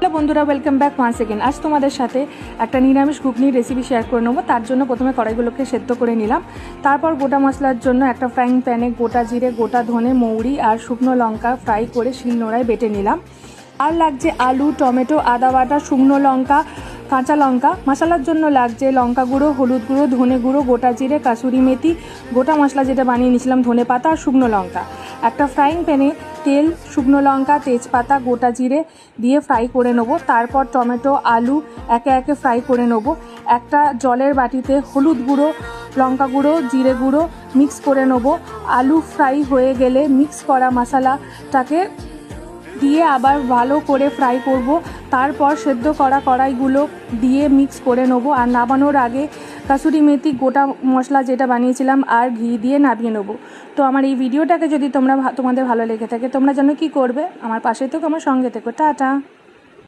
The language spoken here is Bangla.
হ্যালো বন্ধুরা, ওয়েলকাম ব্যাক ওয়ান্স এগেন। আজ তোমাদের সাথে একটা নিরামিষ ঘুগনির রেসিপি শেয়ার করে নেবো। তার জন্য প্রথমে কড়াইগুলোকে সেদ্ধ করে নিলাম। তারপর গোটা মশলার জন্য একটা ফ্রাইং প্যানে গোটা জিরে, গোটা ধনে, মৌরি আর শুকনো লঙ্কা ফ্রাই করে শিলনোড়ায় বেটে নিলাম। আর লাগছে আলু, টমেটো, আদা বাটা, শুকনো লঙ্কা, কাঁচা লঙ্কা। মশলার জন্য লাগছে লঙ্কা গুঁড়ো, হলুদ গুঁড়ো, ধনে গুঁড়ো, গোটা জিরে, কাসুরি মেথি, গোটা মশলা যেটা বানিয়ে নিয়েছিলাম, ধনে পাতা আর শুকনো লঙ্কা। একটা ফ্রাইং প্যানে তেল, শুকনো লঙ্কা, তেজপাতা, গোটা জিরে দিয়ে ফ্রাই করে নেবো। তারপর টমেটো, আলু একে একে ফ্রাই করে নেবো। একটা জলের বাটিতে হলুদ গুঁড়ো, লঙ্কা গুঁড়ো, জিরে গুঁড়ো মিক্স করে নেবো। আলু ফ্রাই হয়ে গেলে মিক্স করা মশলাটাকে দিয়ে আবার ভালো করে ফ্রাই করব। তারপর সেদ্ধ করা কড়াইগুলো দিয়ে মিক্স করে নেব। আর নামানোর আগে কাসুরি মেথি, গোটা মশলা যেটা বানিয়েছিলাম আর ঘি দিয়ে নামিয়ে নেব। তো আমার এই ভিডিওটাকে যদি তোমাদের ভালো লেগে থাকে, তোমরা যেন কী করবে, আমার পাশে থেকো, আমার সঙ্গে থেকো। টাটা।